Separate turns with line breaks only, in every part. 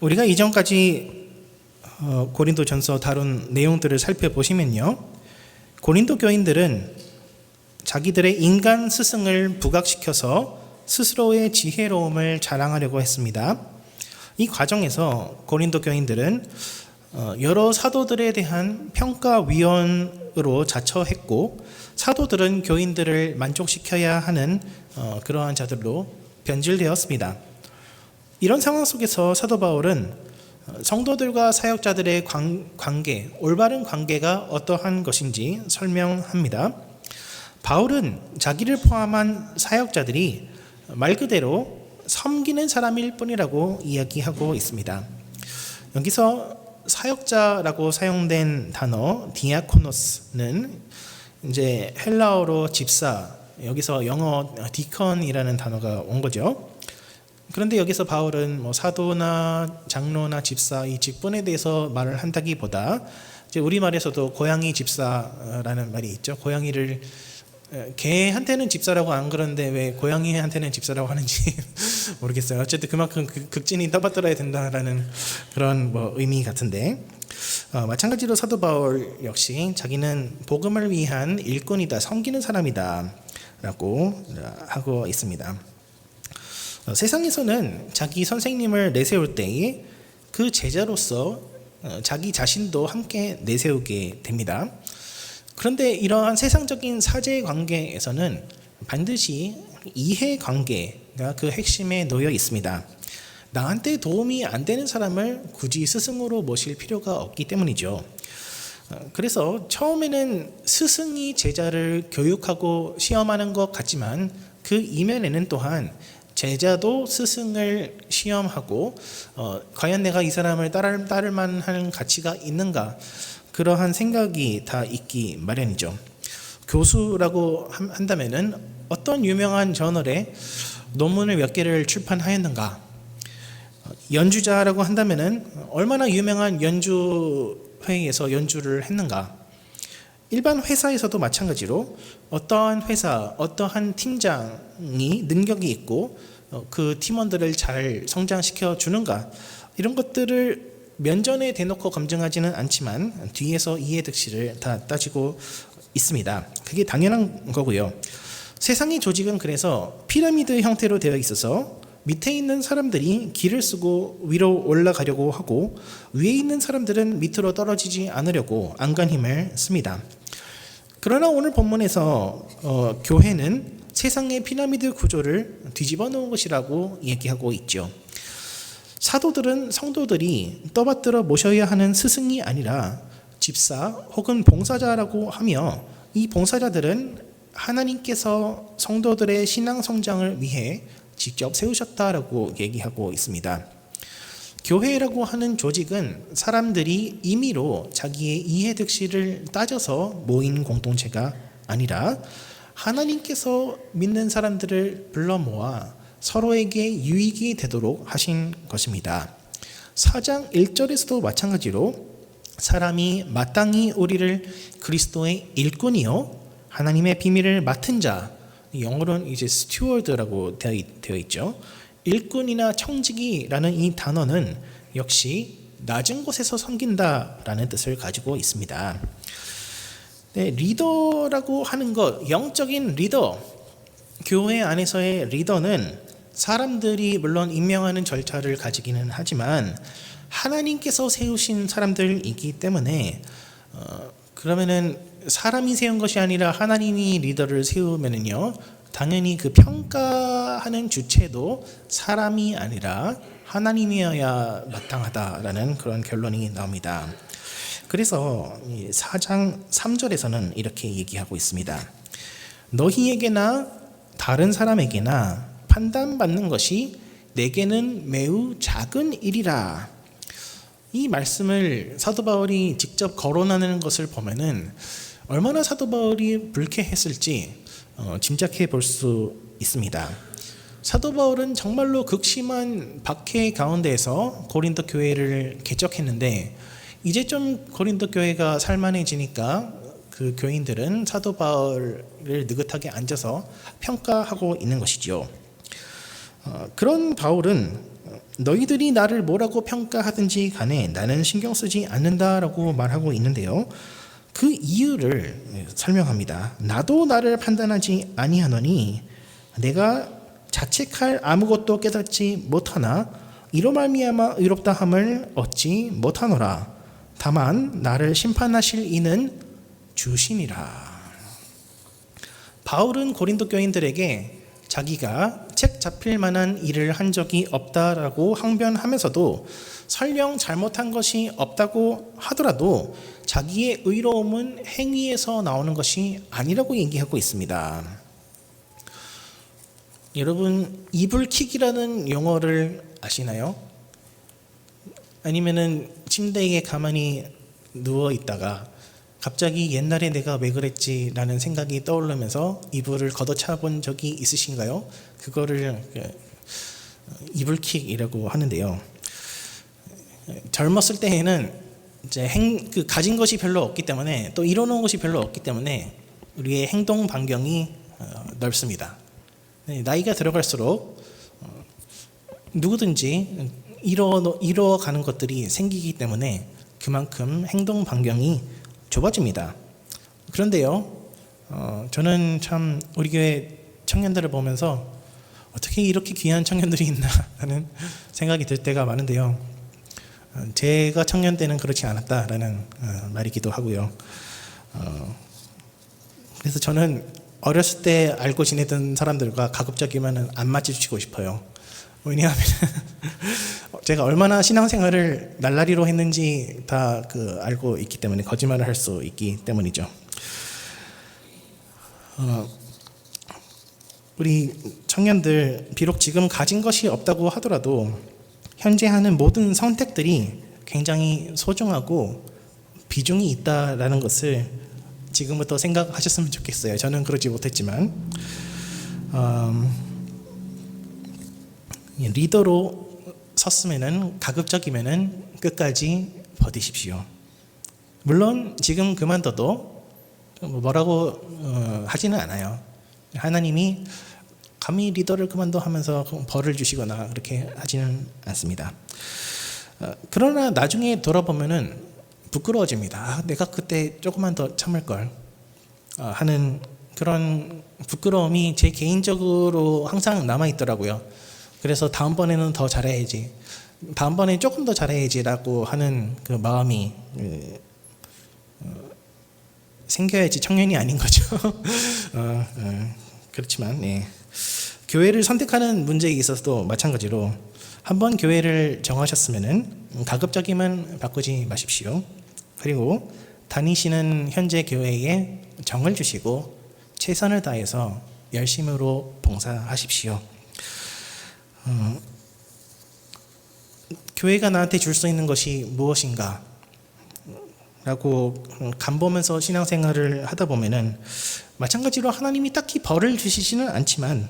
우리가 이전까지 고린도전서 다룬 내용들을 살펴보시면요, 고린도 교인들은 자기들의 인간 스승을 부각시켜서 스스로의 지혜로움을 자랑하려고 했습니다. 이 과정에서 고린도 교인들은 여러 사도들에 대한 평가위원으로 자처했고, 사도들은 교인들을 만족시켜야 하는 그러한 자들로 변질되었습니다. 이런 상황 속에서 사도 바울은 성도들과 사역자들의 관계, 올바른 관계가 어떠한 것인지 설명합니다. 바울은 자기를 포함한 사역자들이 말 그대로 섬기는 사람일 뿐이라고 이야기하고 있습니다. 여기서 사역자라고 사용된 단어 디아코노스는 이제 헬라어로 집사, 여기서 영어 디컨이라는 단어가 온 거죠. 그런데 여기서 바울은 사도나 장로나 집사 이 직분에 대해서 말을 한다기보다, 이제 우리말에서도 고양이 집사라는 말이 있죠. 고양이를 개한테는 집사라고 안 그러는데 왜 고양이한테는 집사라고 하는지 모르겠어요. 어쨌든 그만큼 극진히 떠받들어야 된다라는 그런 의미 같은데, 마찬가지로 사도 바울 역시 자기는 복음을 위한 일꾼이다, 섬기는 사람이다 라고 하고 있습니다. 세상에서는 자기 선생님을 내세울 때에 그 제자로서 자기 자신도 함께 내세우게 됩니다. 그런데 이러한 세상적인 사제 관계에서는 반드시 이해 관계가 그 핵심에 놓여 있습니다. 나한테 도움이 안 되는 사람을 굳이 스승으로 모실 필요가 없기 때문이죠. 그래서 처음에는 스승이 제자를 교육하고 시험하는 것 같지만, 그 이면에는 또한 제자도 스승을 시험하고 과연 내가 이 사람을 따를 만한 가치가 있는가, 그러한 생각이 다 있기 마련이죠. 교수라고 한다면은 어떤 유명한 저널에 논문을 몇 개를 출판하였는가, 연주자라고 한다면은 얼마나 유명한 연주회에서 연주를 했는가, 일반 회사에서도 마찬가지로 어떠한 회사, 어떠한 팀장이 능력이 있고 그 팀원들을 잘 성장시켜 주는가, 이런 것들을 면전에 대놓고 검증하지는 않지만 뒤에서 이해득실을 다 따지고 있습니다. 그게 당연한 거고요. 세상의 조직은 그래서 피라미드 형태로 되어 있어서 밑에 있는 사람들이 길을 쓰고 위로 올라가려고 하고, 위에 있는 사람들은 밑으로 떨어지지 않으려고 안간힘을 씁니다. 그러나 오늘 본문에서 교회는 세상의 피라미드 구조를 뒤집어 놓은 것이라고 얘기하고 있죠. 사도들은 성도들이 떠받들어 모셔야 하는 스승이 아니라 집사 혹은 봉사자라고 하며, 이 봉사자들은 하나님께서 성도들의 신앙 성장을 위해 직접 세우셨다라고 얘기하고 있습니다. 교회라고 하는 조직은 사람들이 임의로 자기의 이해득실을 따져서 모인 공동체가 아니라 하나님께서 믿는 사람들을 불러 모아 서로에게 유익이 되도록 하신 것입니다. 4장 1절에서도 마찬가지로 사람이 마땅히 우리를 그리스도의 일꾼이요 하나님의 비밀을 맡은 자, 영어로는 이제 스튜어드라고 되어 있죠. 일꾼이나 청지기라는 이 단어는 역시 낮은 곳에서 섬긴다라는 뜻을 가지고 있습니다. 네, 리더라고 하는 것, 영적인 리더, 교회 안에서의 리더는 사람들이 물론 임명하는 절차를 가지기는 하지만 하나님께서 세우신 사람들이기 때문에 그러면은 사람이 세운 것이 아니라 하나님이 리더를 세우면은요, 당연히 그 평가하는 주체도 사람이 아니라 하나님이어야 마땅하다라는 그런 결론이 나옵니다. 그래서 4장 3절에서는 이렇게 얘기하고 있습니다. 너희에게나 다른 사람에게나 판단받는 것이 내게는 매우 작은 일이라. 이 말씀을 사도 바울이 직접 거론하는 것을 보면은 얼마나 사도 바울이 불쾌했을지 짐작해 볼 수 있습니다. 사도 바울은 정말로 극심한 박해 가운데에서 고린도 교회를 개척했는데, 이제 좀 고린도 교회가 살만해지니까 그 교인들은 사도 바울을 느긋하게 앉아서 평가하고 있는 것이죠. 그런 바울은 너희들이 나를 뭐라고 평가하든지 간에 나는 신경 쓰지 않는다라고 말하고 있는데요. 그 이유를 설명합니다. 나도 나를 판단하지 아니하노니 내가 자책할 아무것도 깨닫지 못하나 이로 말미암아 의롭다함을 얻지 못하노라. 다만 나를 심판하실 이는 주시니라. 바울은 고린도 교인들에게 자기가 책 잡힐 만한 일을 한 적이 없다라고 항변하면서도 설령 잘못한 것이 없다고 하더라도 자기의 의로움은 행위에서 나오는 것이 아니라고 얘기하고 있습니다. 여러분, 이불킥이라는 용어를 아시나요? 아니면은 침대에 가만히 누워 있다가 갑자기 옛날에 내가 왜 그랬지라는 생각이 떠오르면서 이불을 걷어차 본 적이 있으신가요? 그거를 이불킥이라고 하는데요. 젊었을 때에는 이제 가진 것이 별로 없기 때문에 또 이뤄놓은 것이 별로 없기 때문에 우리의 행동 반경이 넓습니다. 나이가 들어갈수록 누구든지 이뤄가는 것들이 생기기 때문에 그만큼 행동 반경이 좁아집니다. 그런데요, 저는 참 우리 교회 청년들을 보면서 어떻게 이렇게 귀한 청년들이 있나 하는 생각이 들 때가 많은데요. 제가 청년 때는 그렇지 않았다라는 말이기도 하고요. 그래서 저는 어렸을 때 알고 지내던 사람들과 가급적이면 안 맞춰주고 싶어요. 왜냐하면 제가 얼마나 신앙생활을 날라리로 했는지 다 알고 있기 때문에 거짓말을 할 수 있기 때문이죠. 우리 청년들 비록 지금 가진 것이 없다고 하더라도 현재 하는 모든 선택들이 굉장히 소중하고 비중이 있다라는 것을 지금부터 생각하셨으면 좋겠어요. 저는 그러지 못했지만 리더로 섰으면은 가급적이면은 끝까지 버티십시오. 물론 지금 그만둬도 뭐라고 하지는 않아요. 하나님이 감히 리더를 그만둬 하면서 벌을 주시거나 그렇게 하지는 않습니다. 그러나 나중에 돌아보면은 부끄러워집니다. 내가 그때 조금만 더 참을 걸 하는 그런 부끄러움이 제 개인적으로 항상 남아 있더라고요. 그래서 다음번에는 더 잘해야지, 다음번에 조금 더 잘해야지라고 하는 그 마음이 생겨야지 청년이 아닌 거죠. 그렇지만 교회를 선택하는 문제에 있어서도 마찬가지로 한번 교회를 정하셨으면은 가급적이면 바꾸지 마십시오. 그리고 다니시는 현재 교회에 정을 주시고 최선을 다해서 열심으로 봉사하십시오. 교회가 나한테 줄 수 있는 것이 무엇인가 라고 간보면서 신앙생활을 하다 보면은 마찬가지로 하나님이 딱히 벌을 주시지는 않지만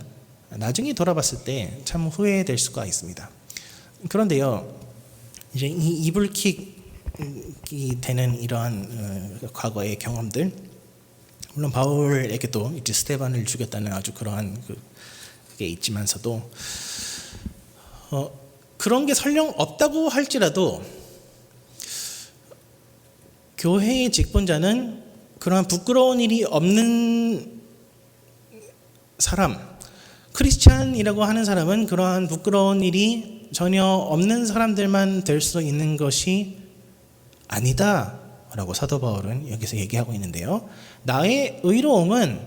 나중에 돌아봤을 때 참 후회될 수가 있습니다. 그런데요, 이제 이 이불킥이 되는 이러한 과거의 경험들, 물론 바울에게도 이제 스데반을 죽였다는 아주 그러한 게 있지만서도 그런 게 설령 없다고 할지라도 교회의 직분자는 그러한 부끄러운 일이 없는 사람, 크리스찬이라고 하는 사람은 그러한 부끄러운 일이 전혀 없는 사람들만 될 수 있는 것이 아니다 라고 사도 바울은 여기서 얘기하고 있는데요. 나의 의로움은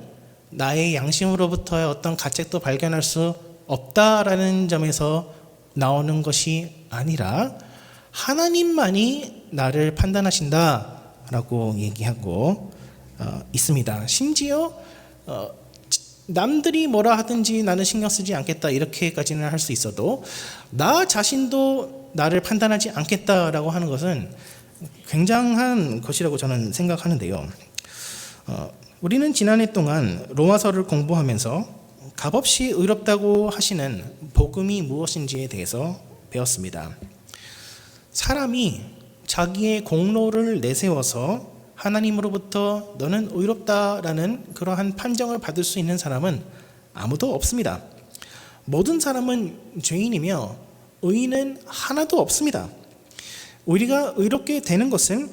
나의 양심으로부터의 어떤 가책도 발견할 수 없다라는 점에서 나오는 것이 아니라 하나님만이 나를 판단하신다라고 얘기하고 있습니다. 심지어 남들이 뭐라 하든지 나는 신경 쓰지 않겠다 이렇게까지는 할 수 있어도 나 자신도 나를 판단하지 않겠다라고 하는 것은 굉장한 것이라고 저는 생각하는데요. 우리는 지난해 동안 로마서를 공부하면서 값없이 의롭다고 하시는 복음이 무엇인지에 대해서 배웠습니다. 사람이 자기의 공로를 내세워서 하나님으로부터 너는 의롭다라는 그러한 판정을 받을 수 있는 사람은 아무도 없습니다. 모든 사람은 죄인이며 의인은 하나도 없습니다. 우리가 의롭게 되는 것은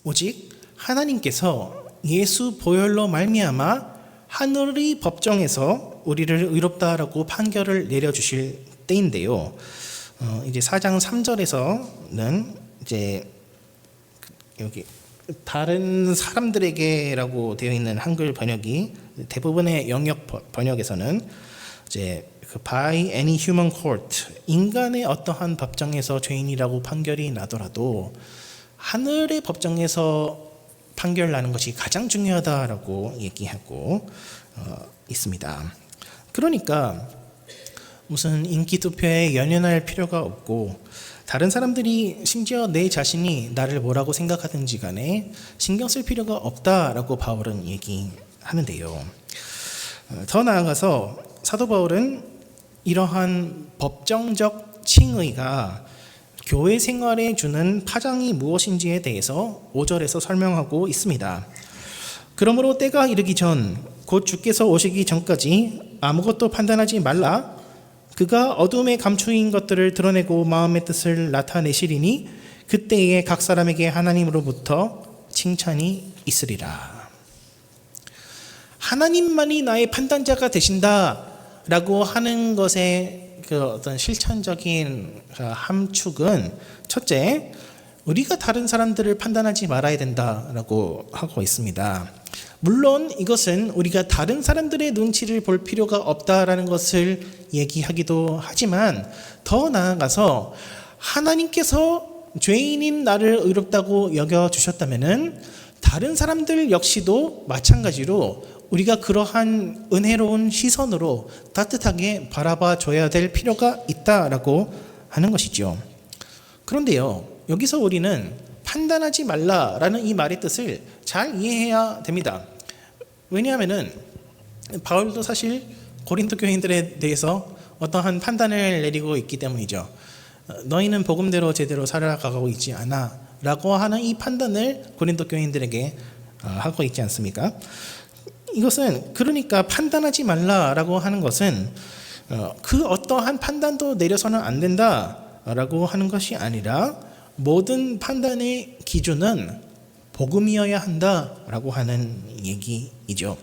오직 하나님께서 예수 보혈로 말미암아 하늘의 법정에서 우리를 의롭다라고 판결을 내려주실 때인데요. 이제 4장 3절에서는 이제 여기 다른 사람들에게라고 되어 있는 한글 번역이 대부분의 영역 번역에서는 이제 by any human court, 인간의 어떠한 법정에서 죄인이라고 판결이 나더라도 하늘의 법정에서 판결 나는 것이 가장 중요하다라고 얘기하고 있습니다. 그러니까 무슨 인기 투표에 연연할 필요가 없고, 다른 사람들이 심지어 내 자신이 나를 뭐라고 생각하든지 간에 신경 쓸 필요가 없다라고 바울은 얘기하는데요. 더 나아가서 사도 바울은 이러한 법정적 칭의가 교회 생활에 주는 파장이 무엇인지에 대해서 5절에서 설명하고 있습니다. 그러므로 때가 이르기 전, 곧 주께서 오시기 전까지 아무것도 판단하지 말라. 그가 어둠에 감추인 것들을 드러내고 마음의 뜻을 나타내시리니 그때에 각 사람에게 하나님으로부터 칭찬이 있으리라. 하나님만이 나의 판단자가 되신다라고 하는 것의 그 어떤 실천적인 함축은, 첫째, 우리가 다른 사람들을 판단하지 말아야 된다라고 하고 있습니다. 물론 이것은 우리가 다른 사람들의 눈치를 볼 필요가 없다라는 것을 얘기하기도 하지만, 더 나아가서 하나님께서 죄인인 나를 의롭다고 여겨주셨다면 다른 사람들 역시도 마찬가지로 우리가 그러한 은혜로운 시선으로 따뜻하게 바라봐 줘야 될 필요가 있다라고 하는 것이죠. 그런데요, 여기서 우리는 판단하지 말라라는 이 말의 뜻을 잘 이해해야 됩니다. 왜냐하면은 바울도 사실 고린도 교인들에 대해서 어떠한 판단을 내리고 있기 때문이죠. 너희는 복음대로 제대로 살아가고 있지 않아 라고 하는 이 판단을 고린도 교인들에게 하고 있지 않습니까? 이것은 그러니까 판단하지 말라라고 하는 것은 그 어떠한 판단도 내려서는 안 된다라고 하는 것이 아니라 모든 판단의 기준은 복음이어야 한다라고 하는 얘기이죠.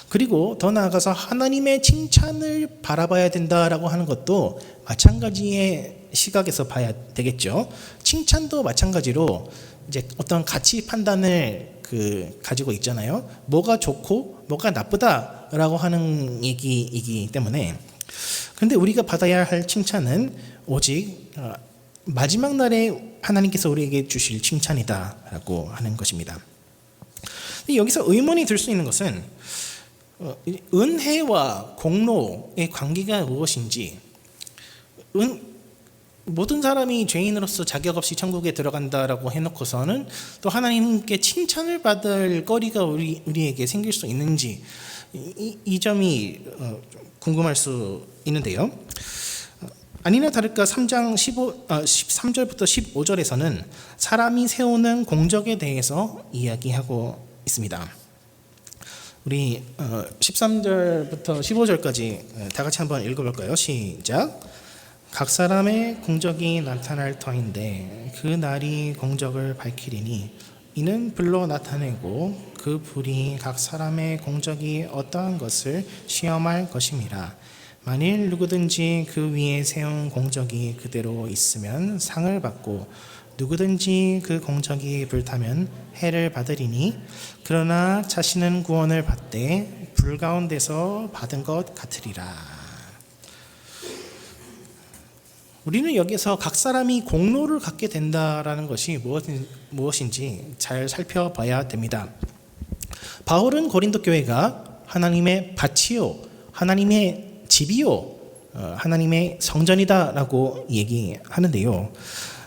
그리고 더 나아가서 하나님의 칭찬을 바라봐야 된다라고 하는 것도 마찬가지의 시각에서 봐야 되겠죠. 칭찬도 마찬가지로 이제 어떤 가치 판단을 가지고 있잖아요. 뭐가 좋고 뭐가 나쁘다라고 하는 얘기이기 때문에, 그런데 우리가 받아야 할 칭찬은 오직 마지막 날에 하나님께서 우리에게 주실 칭찬이다라고 하는 것입니다. 여기서 의문이 들 수 있는 것은 은혜와 공로의 관계가 무엇인지, 모든 사람이 죄인으로서 자격 없이 천국에 들어간다라고 해놓고서는 또 하나님께 칭찬을 받을 거리가 우리에게 생길 수 있는지, 이 점이 궁금할 수 있는데요. 아니나 다를까 3장 13절부터 15절에서는 사람이 세우는 공적에 대해서 이야기하고 있습니다. 우리 13절부터 15절까지 다 같이 한번 읽어볼까요? 시작. 각 사람의 공적이 나타날 터인데 그 날이 공적을 밝히리니 이는 불로 나타내고 그 불이 각 사람의 공적이 어떠한 것을 시험할 것임이라. 만일 누구든지 그 위에 세운 공적이 그대로 있으면 상을 받고 누구든지 그 공적이 불타면 해를 받으리니 그러나 자신은 구원을 받되 불 가운데서 받은 것 같으리라. 우리는 여기서 각 사람이 공로를 갖게 된다라는 것이 무엇인지 잘 살펴봐야 됩니다. 바울은 고린도 교회가 하나님의 밭이요, 하나님의 집이요, 하나님의 성전이다라고 얘기하는데요.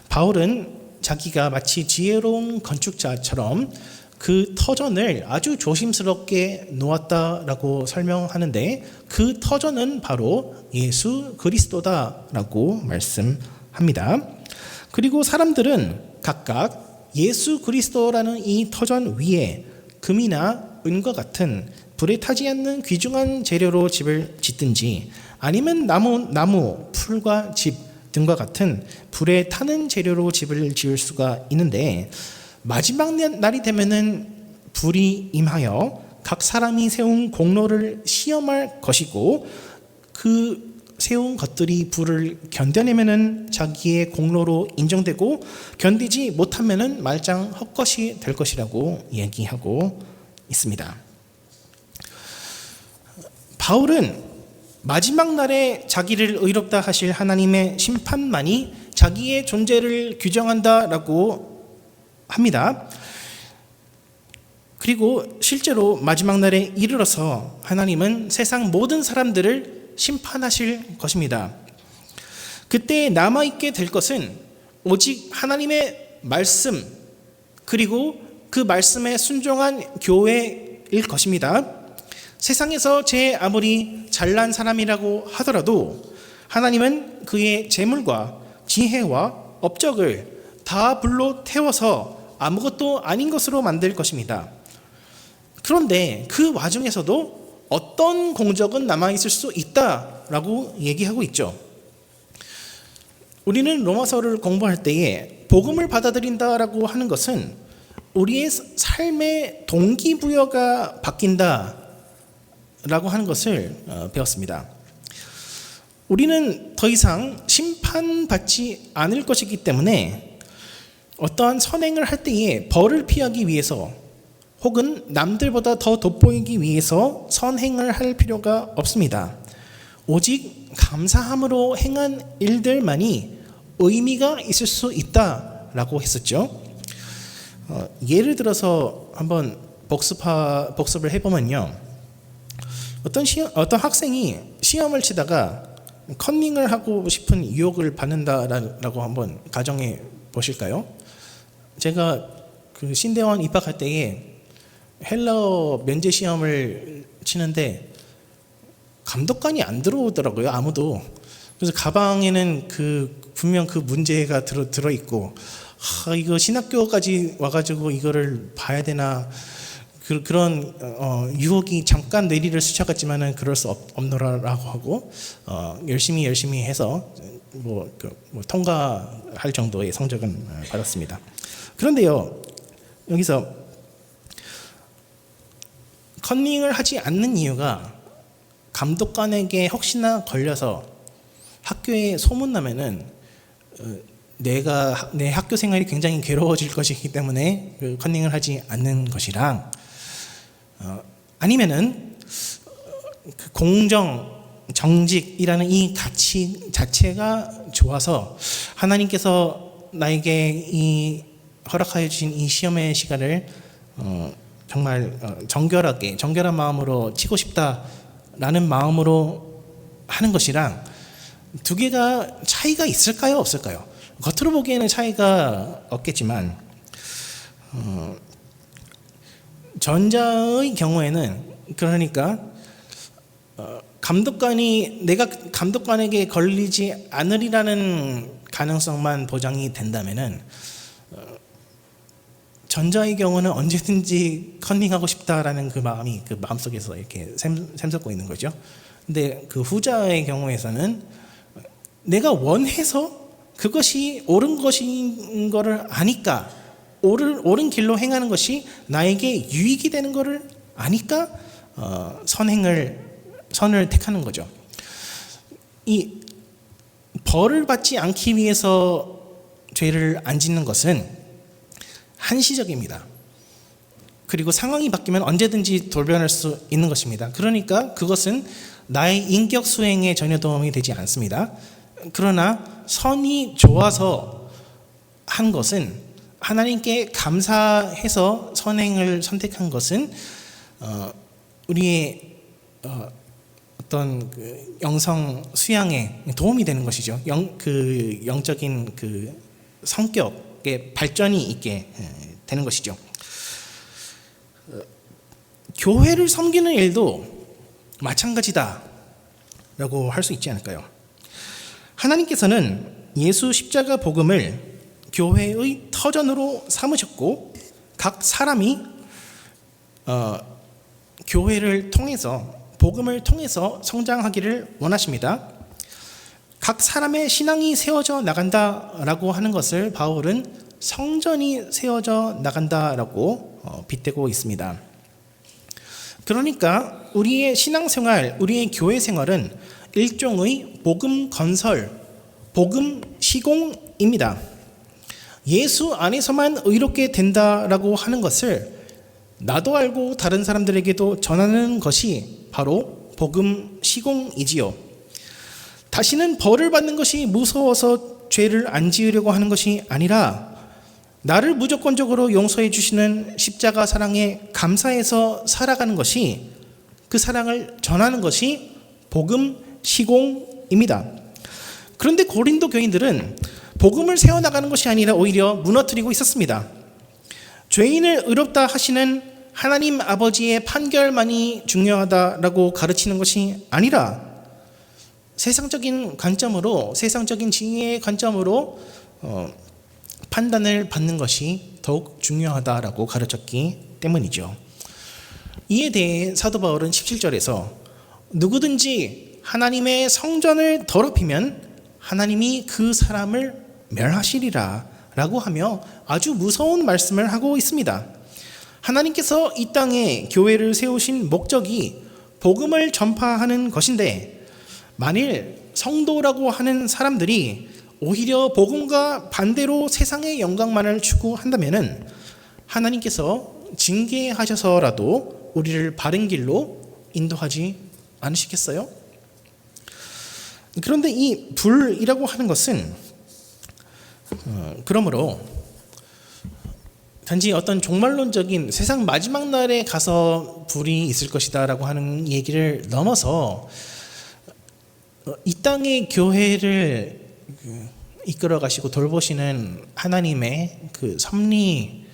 바울은 자기가 마치 지혜로운 건축자처럼 그 터전을 아주 조심스럽게 놓았다라고 설명하는데, 그 터전은 바로 예수 그리스도다라고 말씀합니다. 그리고 사람들은 각각 예수 그리스도라는 이 터전 위에 금이나 은과 같은 불에 타지 않는 귀중한 재료로 집을 짓든지, 아니면 나무, 풀과 집, 등과 같은 불에 타는 재료로 집을 지을 수가 있는데, 마지막 날이 되면은 불이 임하여 각 사람이 세운 공로를 시험할 것이고, 그 세운 것들이 불을 견뎌내면은 자기의 공로로 인정되고, 견디지 못하면은 말짱 헛것이 될 것이라고 얘기하고 있습니다. 바울은 마지막 날에 자기를 의롭다 하실 하나님의 심판만이 자기의 존재를 규정한다라고 합니다. 그리고 실제로 마지막 날에 이르러서 하나님은 세상 모든 사람들을 심판하실 것입니다. 그때 남아있게 될 것은 오직 하나님의 말씀, 그리고 그 말씀에 순종한 교회일 것입니다. 세상에서 제 아무리 잘난 사람이라고 하더라도 하나님은 그의 재물과 지혜와 업적을 다 불로 태워서 아무것도 아닌 것으로 만들 것입니다. 그런데 그 와중에서도 어떤 공적은 남아있을 수 있다라고 얘기하고 있죠. 우리는 로마서를 공부할 때에 복음을 받아들인다라고 하는 것은 우리의 삶의 동기부여가 바뀐다라고 하는 것을 배웠습니다. 우리는 더 이상 심판받지 않을 것이기 때문에 어떠한 선행을 할 때에 벌을 피하기 위해서 혹은 남들보다 더 돋보이기 위해서 선행을 할 필요가 없습니다. 오직 감사함으로 행한 일들만이 의미가 있을 수 있다라고 했었죠. 예를 들어서 한번 복습을 해보면요, 어떤 학생이 시험을 치다가 컨닝을 하고 싶은 유혹을 받는다라고 한번 가정해 보실까요? 제가 그 신대원 입학할 때에 헬라어 면제 시험을 치는데 감독관이 안 들어오더라고요, 아무도. 그래서 가방에는 분명 그 문제가 들어 있고, 이거 신학교까지 와가지고 이거를 봐야 되나, 그런 유혹이 잠깐 뇌리를 스쳐갔지만은 그럴 수 없노라라고 하고 열심히 해서 통과할 정도의 성적은 받았습니다. 그런데요, 여기서 컨닝을 하지 않는 이유가 감독관에게 혹시나 걸려서 학교에 소문나면은 내 학교 생활이 굉장히 괴로워질 것이기 때문에 컨닝을 하지 않는 것이랑, 아니면은 공정, 정직이라는 이 가치 자체가 좋아서 하나님께서 나에게 이 허락하여 주신 이 시험의 시간을 정말 정결한 마음으로 치고 싶다라는 마음으로 하는 것이랑 두 개가 차이가 있을까요, 없을까요? 겉으로 보기에는 차이가 없겠지만 전자의 경우에는, 그러니까 내가 감독관에게 걸리지 않으리라는 가능성만 보장이 된다면은, 전자의 경우는 언제든지 컨닝하고 싶다라는 그 마음이 그 마음속에서 이렇게 샘솟고 있는 거죠. 근데 그 후자의 경우에서는 내가 원해서 그것이 옳은 것인 거를 아니까, 옳은 길로 행하는 것이 나에게 유익이 되는 것을 아니까 선을 택하는 거죠. 이 벌을 받지 않기 위해서 죄를 안 짓는 것은 한시적입니다. 그리고 상황이 바뀌면 언제든지 돌변할 수 있는 것입니다. 그러니까 그것은 나의 인격 수행에 전혀 도움이 되지 않습니다. 그러나 선이 좋아서 한 것은, 하나님께 감사해서 선행을 선택한 것은 우리의 어떤 그 영성 수양에 도움이 되는 것이죠. 영적인 그 성격의 발전이 있게 되는 것이죠. 교회를 섬기는 일도 마찬가지다라고 할 수 있지 않을까요? 하나님께서는 예수 십자가 복음을 교회의 터전으로 삼으셨고, 각 사람이 교회를 통해서, 복음을 통해서 성장하기를 원하십니다. 각 사람의 신앙이 세워져 나간다라고 하는 것을 바울은 성전이 세워져 나간다라고 빗대고 있습니다. 그러니까 우리의 신앙생활, 우리의 교회 생활은 일종의 복음 건설, 복음 시공입니다. 예수 안에서만 의롭게 된다라고 하는 것을 나도 알고 다른 사람들에게도 전하는 것이 바로 복음 시공이지요. 다시는 벌을 받는 것이 무서워서 죄를 안 지으려고 하는 것이 아니라 나를 무조건적으로 용서해 주시는 십자가 사랑에 감사해서 살아가는 것이, 그 사랑을 전하는 것이 복음 시공입니다. 그런데 고린도 교인들은 복음을 세워나가는 것이 아니라 오히려 무너뜨리고 있었습니다. 죄인을 의롭다 하시는 하나님 아버지의 판결만이 중요하다라고 가르치는 것이 아니라 세상적인 관점으로, 세상적인 지혜의 관점으로 판단을 받는 것이 더욱 중요하다라고 가르쳤기 때문이죠. 이에 대해 사도 바울은 17절에서 누구든지 하나님의 성전을 더럽히면 하나님이 그 사람을 멸하시리라 라고 하며 아주 무서운 말씀을 하고 있습니다. 하나님께서 이 땅에 교회를 세우신 목적이 복음을 전파하는 것인데, 만일 성도라고 하는 사람들이 오히려 복음과 반대로 세상의 영광만을 추구한다면 하나님께서 징계하셔서라도 우리를 바른 길로 인도하지 않으시겠어요? 그런데 이 불이라고 하는 것은 그러므로 단지 어떤 종말론적인 세상 마지막 날에 가서 불이 있을 것이다 라고 하는 얘기를 넘어서 이 땅의 교회를 이끌어 가시고 돌보시는 하나님의 그 섭리,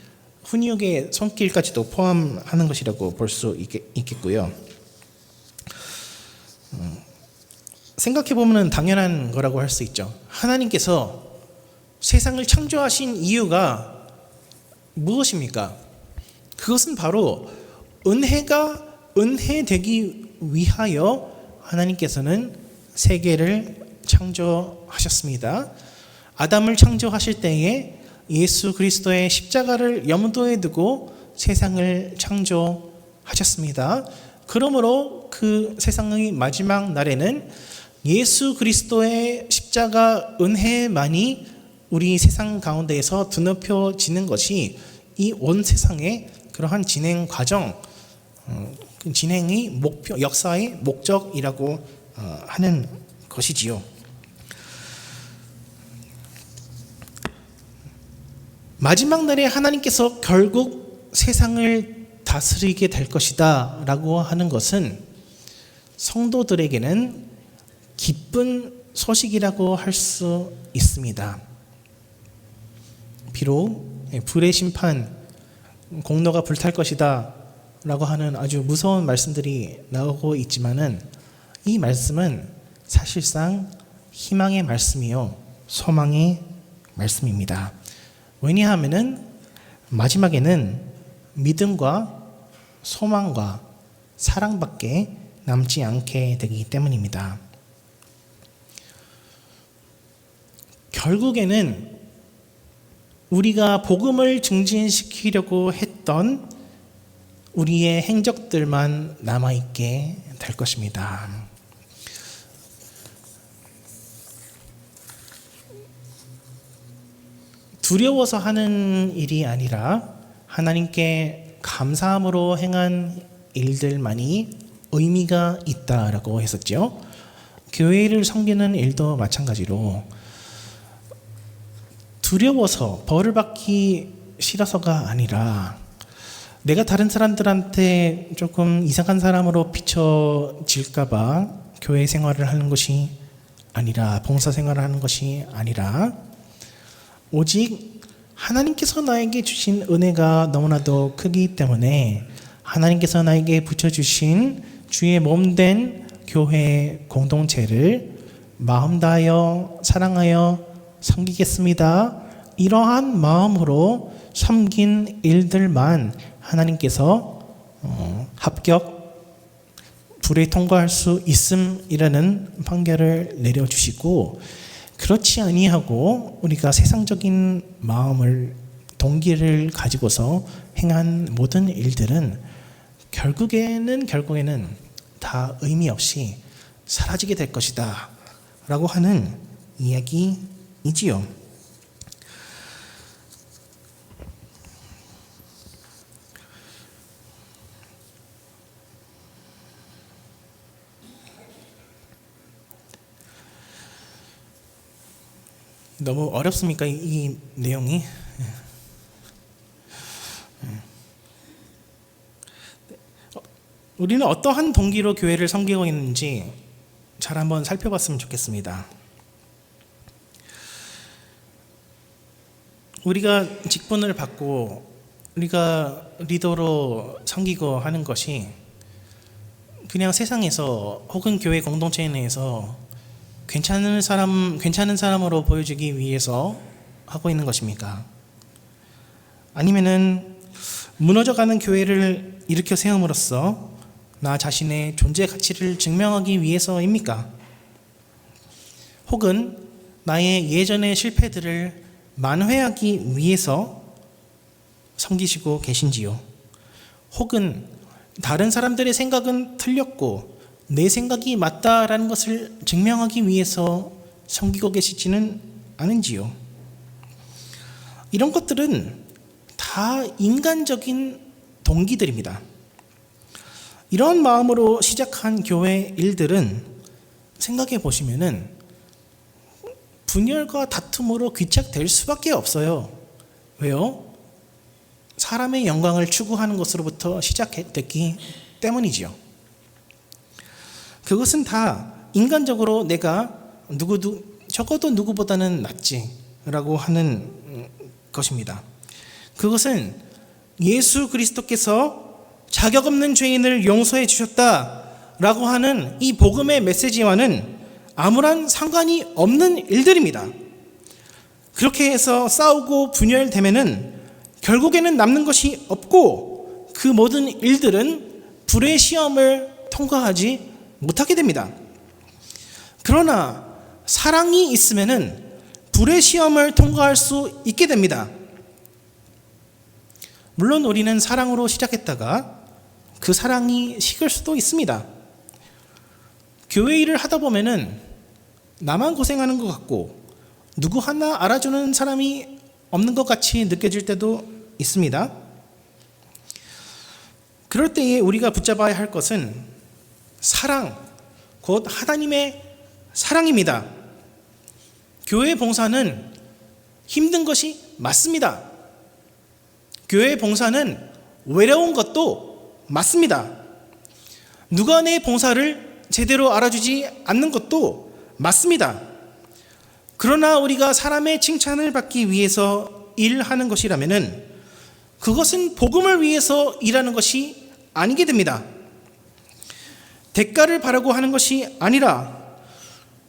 훈육의 손길까지도 포함하는 것이라고 볼 수 있겠고요. 생각해 보면 당연한 거라고 할 수 있죠. 하나님께서 세상을 창조하신 이유가 무엇입니까? 그것은 바로 은혜가 은혜되기 위하여 하나님께서는 세계를 창조하셨습니다. 아담을 창조하실 때에 예수 그리스도의 십자가를 염두에 두고 세상을 창조하셨습니다. 그러므로 그 세상의 마지막 날에는 예수 그리스도의 십자가 은혜만이 우리 세상 가운데에서 드높여지는 것이 이 온 세상의 그러한 진행 과정, 그 진행의 목표, 역사의 목적이라고 하는 것이지요. 마지막 날에 하나님께서 결국 세상을 다스리게 될 것이다 라고 하는 것은 성도들에게는 기쁜 소식이라고 할 수 있습니다. 비록 불의 심판, 공로가 불탈 것이다 라고 하는 아주 무서운 말씀들이 나오고 있지만은 이 말씀은 사실상 희망의 말씀이요, 소망의 말씀입니다. 왜냐하면은 마지막에는 믿음과 소망과 사랑밖에 남지 않게 되기 때문입니다. 결국에는 우리가 복음을 증진시키려고 했던 우리의 행적들만 남아있게 될 것입니다. 두려워서 하는 일이 아니라 하나님께 감사함으로 행한 일들만이 의미가 있다라고 했었죠. 교회를 섬기는 일도 마찬가지로 두려워서 벌을 받기 싫어서가 아니라 내가 다른 사람들한테 조금 이상한 사람으로 비춰질까봐 교회 생활을 하는 것이 아니라, 봉사 생활을 하는 것이 아니라, 오직 하나님께서 나에게 주신 은혜가 너무나도 크기 때문에 하나님께서 나에게 붙여주신 주의 몸된 교회 공동체를 마음 다하여 사랑하여 섬기겠습니다. 이러한 마음으로 섬긴 일들만 하나님께서 합격, 불에 통과할 수 있음이라는 판결을 내려주시고, 그렇지 아니하고 우리가 세상적인 마음을 동기를 가지고서 행한 모든 일들은 결국에는 다 의미 없이 사라지게 될 것이다 라고 하는 이야기이지요. 너무 어렵습니까? 이 내용이? 우리는 어떠한 동기로 교회를 섬기고 있는지 잘 한번 살펴봤으면 좋겠습니다. 우리가 직분을 받고 우리가 리더로 섬기고 하는 것이 그냥 세상에서 혹은 교회 공동체 내에서 괜찮은 사람으로 보여주기 위해서 하고 있는 것입니까? 아니면은 무너져가는 교회를 일으켜 세움으로써 나 자신의 존재 가치를 증명하기 위해서입니까? 혹은 나의 예전의 실패들을 만회하기 위해서 섬기시고 계신지요? 혹은 다른 사람들의 생각은 틀렸고 내 생각이 맞다라는 것을 증명하기 위해서 섬기고 계시지는 않은지요? 이런 것들은 다 인간적인 동기들입니다. 이런 마음으로 시작한 교회 일들은 생각해 보시면은 분열과 다툼으로 귀착될 수밖에 없어요. 왜요? 사람의 영광을 추구하는 것으로부터 시작됐기 때문이지요. 그것은 다 인간적으로 내가 적어도 누구보다는 낫지라고 하는 것입니다. 그것은 예수 그리스도께서 자격 없는 죄인을 용서해 주셨다라고 하는 이 복음의 메시지와는 아무런 상관이 없는 일들입니다. 그렇게 해서 싸우고 분열되면은 결국에는 남는 것이 없고 그 모든 일들은 불의 시험을 통과하지 못하게 됩니다. 그러나 사랑이 있으면은 불의 시험을 통과할 수 있게 됩니다. 물론 우리는 사랑으로 시작했다가 그 사랑이 식을 수도 있습니다. 교회 일을 하다 보면은 나만 고생하는 것 같고 누구 하나 알아주는 사람이 없는 것 같이 느껴질 때도 있습니다. 그럴 때에 우리가 붙잡아야 할 것은 사랑, 곧 하나님의 사랑입니다. 교회 봉사는 힘든 것이 맞습니다. 교회 봉사는 외로운 것도 맞습니다. 누가 내 봉사를 제대로 알아주지 않는 것도 맞습니다. 그러나 우리가 사람의 칭찬을 받기 위해서 일하는 것이라면은 그것은 복음을 위해서 일하는 것이 아니게 됩니다. 대가를 바라고 하는 것이 아니라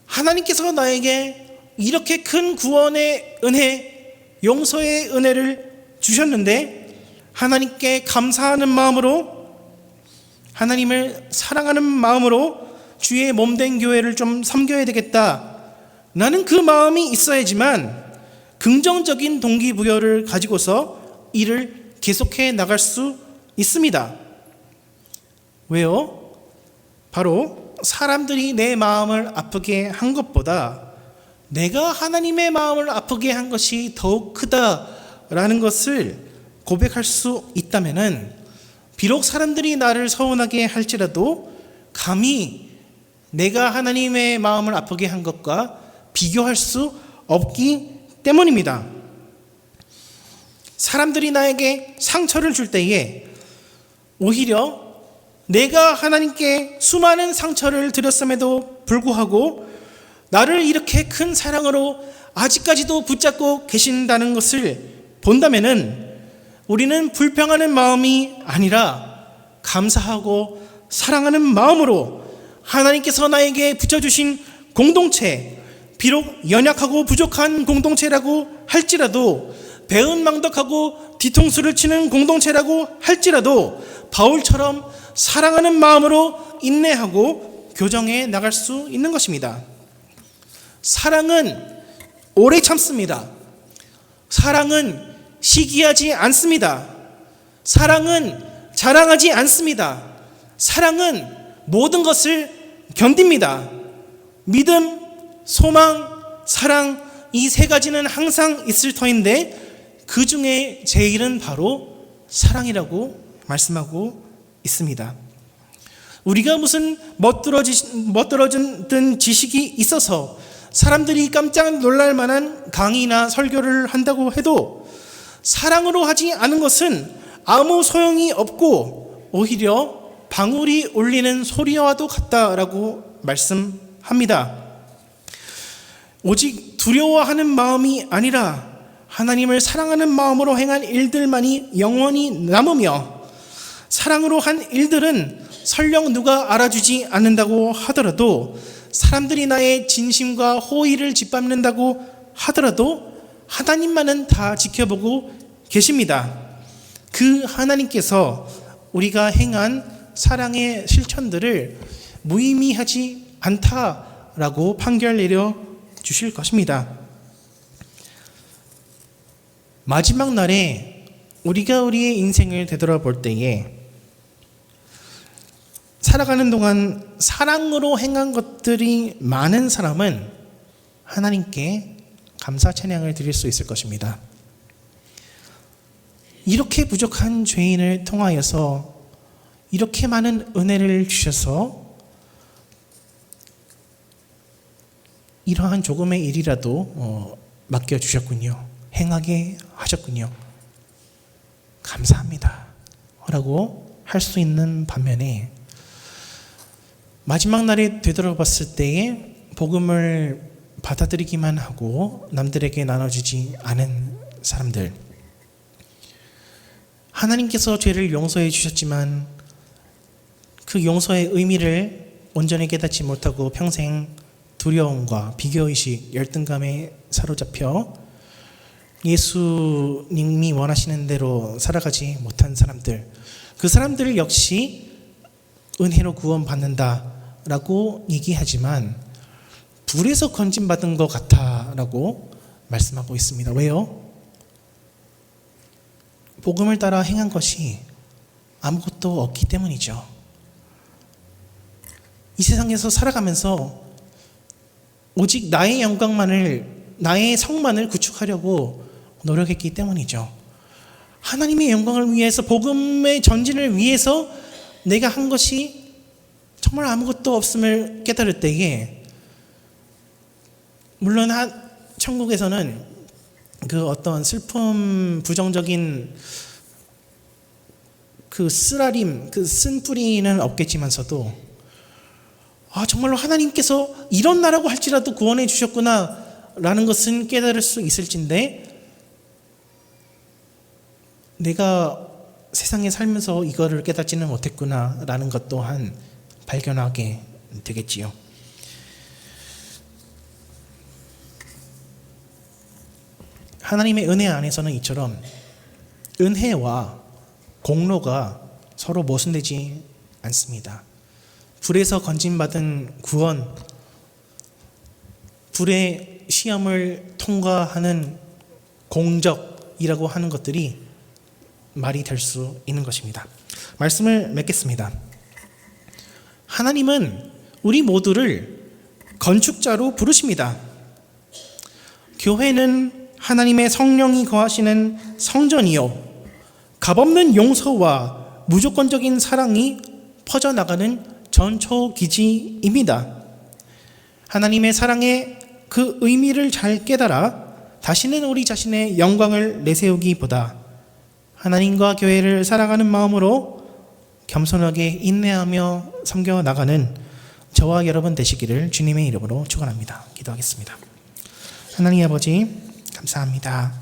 하나님께서 나에게 이렇게 큰 구원의 은혜, 용서의 은혜를 주셨는데 하나님께 감사하는 마음으로, 하나님을 사랑하는 마음으로 주의 몸된 교회를 좀 섬겨야 되겠다. 나는 그 마음이 있어야지만 긍정적인 동기부여를 가지고서 일을 계속해 나갈 수 있습니다. 왜요? 바로 사람들이 내 마음을 아프게 한 것보다 내가 하나님의 마음을 아프게 한 것이 더욱 크다라는 것을 고백할 수 있다면은 비록 사람들이 나를 서운하게 할지라도 감히 내가 하나님의 마음을 아프게 한 것과 비교할 수 없기 때문입니다. 사람들이 나에게 상처를 줄 때에 오히려 내가 하나님께 수많은 상처를 드렸음에도 불구하고 나를 이렇게 큰 사랑으로 아직까지도 붙잡고 계신다는 것을 본다면은 우리는 불평하는 마음이 아니라 감사하고 사랑하는 마음으로 하나님께서 나에게 붙여주신 공동체, 비록 연약하고 부족한 공동체라고 할지라도, 배은망덕하고 뒤통수를 치는 공동체라고 할지라도 바울처럼 사랑하는 마음으로 인내하고 교정해 나갈 수 있는 것입니다. 사랑은 오래 참습니다. 사랑은 시기하지 않습니다. 사랑은 자랑하지 않습니다. 사랑은 모든 것을 견딥니다. 믿음, 소망, 사랑, 이 세 가지는 항상 있을 터인데 그 중에 제일은 바로 사랑이라고 말씀하고 있습니다. 우리가 무슨 멋들어진 지식이 있어서 사람들이 깜짝 놀랄 만한 강의나 설교를 한다고 해도 사랑으로 하지 않은 것은 아무 소용이 없고 오히려 방울이 울리는 소리와도 같다라고 말씀합니다. 오직 두려워하는 마음이 아니라 하나님을 사랑하는 마음으로 행한 일들만이 영원히 남으며, 사랑으로 한 일들은 설령 누가 알아주지 않는다고 하더라도, 사람들이 나의 진심과 호의를 짓밟는다고 하더라도 하나님만은 다 지켜보고 계십니다. 그 하나님께서 우리가 행한 사랑의 실천들을 무의미하지 않다라고 판결 내려 주실 것입니다. 마지막 날에 우리가 우리의 인생을 되돌아볼 때에 살아가는 동안 사랑으로 행한 것들이 많은 사람은 하나님께 감사 찬양을 드릴 수 있을 것입니다. 이렇게 부족한 죄인을 통하여서 이렇게 많은 은혜를 주셔서 이러한 조금의 일이라도 맡겨주셨군요. 행하게 하셨군요. 감사합니다 라고 할 수 있는 반면에, 마지막 날에 되돌아봤을 때에 복음을 받아들이기만 하고 남들에게 나눠주지 않은 사람들, 하나님께서 죄를 용서해 주셨지만 그 용서의 의미를 온전히 깨닫지 못하고 평생 두려움과 비교의식, 열등감에 사로잡혀 예수님이 원하시는 대로 살아가지 못한 사람들, 그 사람들 역시 은혜로 구원받는다라고 얘기하지만 불에서 건진받은 것 같다라고 말씀하고 있습니다. 왜요? 복음을 따라 행한 것이 아무것도 없기 때문이죠. 이 세상에서 살아가면서 오직 나의 영광만을, 나의 성만을 구축하려고 노력했기 때문이죠. 하나님의 영광을 위해서, 복음의 전진을 위해서 내가 한 것이 정말 아무것도 없음을 깨달을 때에, 물론 천국에서는 그 어떤 슬픔, 부정적인 그 쓰라림, 그 쓴뿌리는 없겠지만서도 정말로 하나님께서 이런 나라고 할지라도 구원해 주셨구나 라는 것은 깨달을 수 있을진데, 내가 세상에 살면서 이거를 깨닫지는 못했구나 라는 것 또한 발견하게 되겠지요. 하나님의 은혜 안에서는 이처럼 은혜와 공로가 서로 모순되지 않습니다. 불에서 건진받은 구원, 불의 시험을 통과하는 공적이라고 하는 것들이 말이 될 수 있는 것입니다. 말씀을 맺겠습니다. 하나님은 우리 모두를 건축자로 부르십니다. 교회는 하나님의 성령이 거하시는 성전이요, 값없는 용서와 무조건적인 사랑이 퍼져나가는 전초기지입니다. 하나님의 사랑의 그 의미를 잘 깨달아 다시는 우리 자신의 영광을 내세우기보다 하나님과 교회를 사랑하는 마음으로 겸손하게 인내하며 섬겨나가는 저와 여러분 되시기를 주님의 이름으로 축원합니다. 기도하겠습니다. 하나님 아버지, 감사합니다.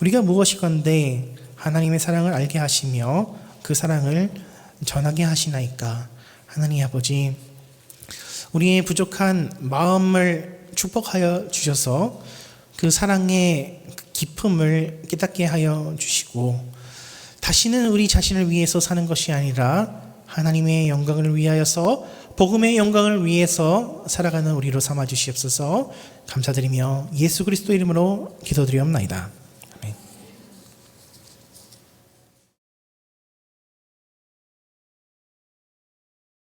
우리가 무엇이건대 하나님의 사랑을 알게 하시며 그 사랑을 전하게 하시나이까. 하나님 아버지, 우리의 부족한 마음을 축복하여 주셔서 그 사랑의 기쁨을 깨닫게 하여 주시고, 다시는 우리 자신을 위해서 사는 것이 아니라 하나님의 영광을 위하여서 복음의 영광을 위해서 살아가는 우리로 삼아 주시옵소서. 감사드리며 예수 그리스도 이름으로 기도드리옵나이다.